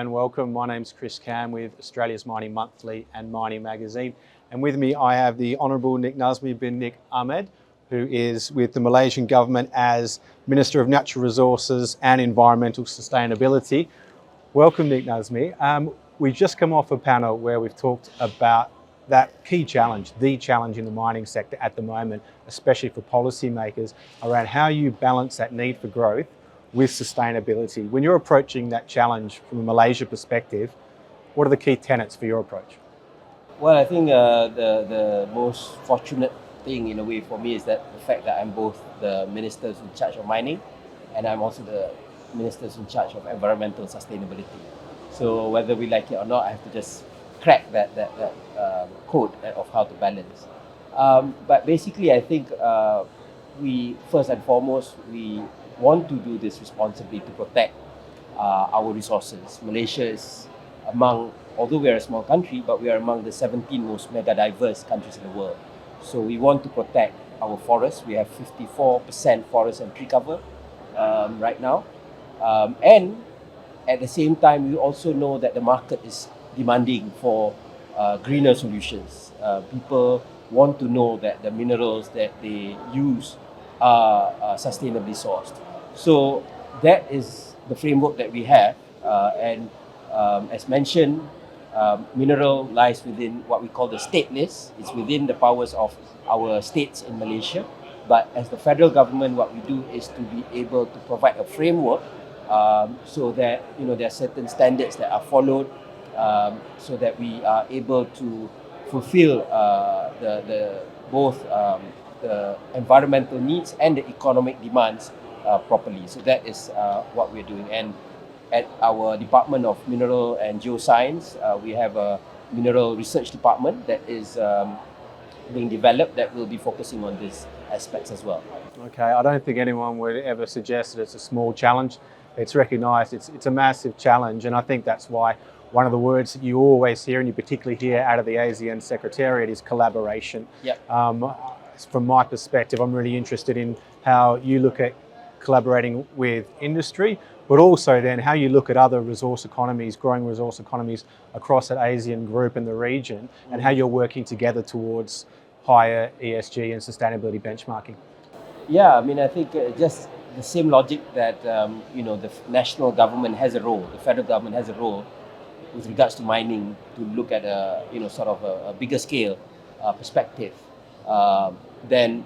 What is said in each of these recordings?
and welcome. My name's Chris Cam with Australia's Mining Monthly and Mining Magazine. And with me I have the Honourable Nik Nazmi bin Nik Ahmad, who is with the Malaysian government as Minister of Natural Resources and Environmental Sustainability. Welcome, Nik Nazmi. We've just come off a panel where we've talked about that key challenge, the challenge in the mining sector at the moment, especially for policymakers, around how you balance that need for growth with sustainability. When you're approaching that challenge from a Malaysia perspective, what are the key tenets for your approach? Well, I think the most fortunate thing in a way for me is that the fact that I'm both the ministers in charge of mining and I'm also the ministers in charge of environmental sustainability. So whether we like it or not, I have to just crack that code of how to balance. But basically, I think we first and foremost we want to do this responsibly to protect our resources. Malaysia is although we are a small country, but we are among the 17 most mega diverse countries in the world. So we want to protect our forests. We have 54% forest and tree cover right now. And at the same time, we also know that the market is demanding for greener solutions. People want to know that the minerals that they use are sustainably sourced. So that is the framework that we have. And as mentioned, mineral lies within what we call the state list. It's within the powers of our states in Malaysia. But as the federal government, what we do is to be able to provide a framework so that there are certain standards that are followed, so that we are able to fulfill both the environmental needs and the economic demands properly. So that is what we're doing. And at our Department of Mineral and Geoscience, we have a mineral research department that is being developed that will be focusing on these aspects as well. Okay, I don't think anyone would ever suggest that it's a small challenge. It's recognised, it's a massive challenge, and I think that's why one of the words that you always hear, and you particularly hear out of the ASEAN Secretariat, is collaboration. Yep. From my perspective, I'm really interested in how you look at collaborating with industry, but also then how you look at other resource economies, growing resource economies across that ASEAN group and the region, and how you're working together towards higher ESG and sustainability benchmarking. Yeah, I mean, I think just the same logic that the national government has a role, the federal government has a role with regards to mining to look at a sort of a bigger scale perspective. Then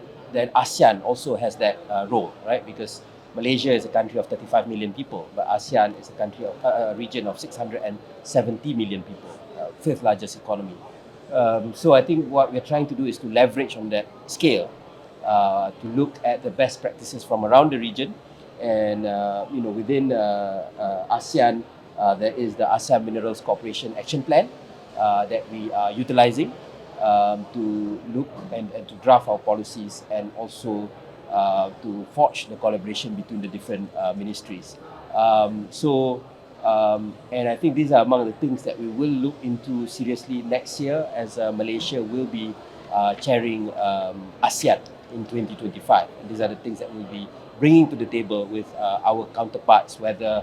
ASEAN also has that role, right? Because Malaysia is a country of 35 million people, but ASEAN is a region of 670 million people, fifth largest economy. So I think what we're trying to do is to leverage on that scale, to look at the best practices from around the region, and within ASEAN there is the ASEAN Minerals Cooperation Action Plan that we are utilizing to look and to draft our policies, and also to forge the collaboration between the different ministries. And I think these are among the things that we will look into seriously next year, as Malaysia will be chairing ASEAN in 2025. And these are the things that we'll be bringing to the table with our counterparts, whether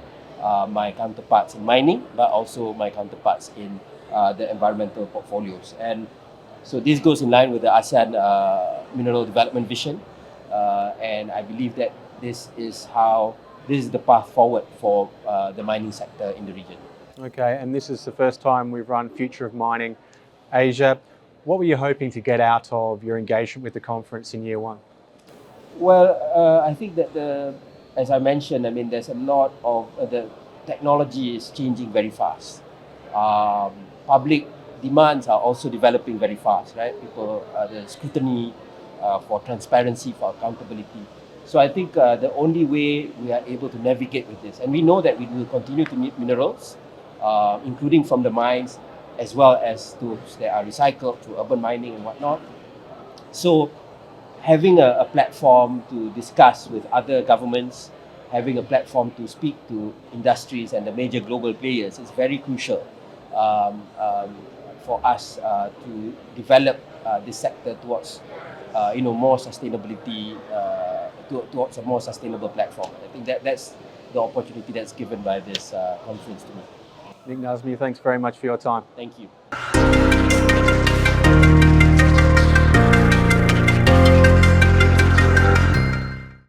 my counterparts in mining, but also my counterparts in the environmental portfolios. And so this goes in line with the ASEAN Mineral Development Vision, and I believe that this is the path forward for the mining sector in the region. Okay, and this is the first time we've run Future of Mining Asia. What were you hoping to get out of your engagement with the conference in year one? Well, I think that as I mentioned, I mean, there's a lot of the technology is changing very fast. Public demands are also developing very fast, right? The scrutiny for transparency, for accountability. So I think the only way we are able to navigate with this, and we know that we will continue to need minerals, including from the mines, as well as those that are recycled through urban mining and whatnot. So having a platform to discuss with other governments, having a platform to speak to industries and the major global players is very crucial for us to develop this sector towards more sustainability, towards a more sustainable platform. I think that's the opportunity that's given by this conference to me. Nik Nazmi, thanks very much for your time. Thank you.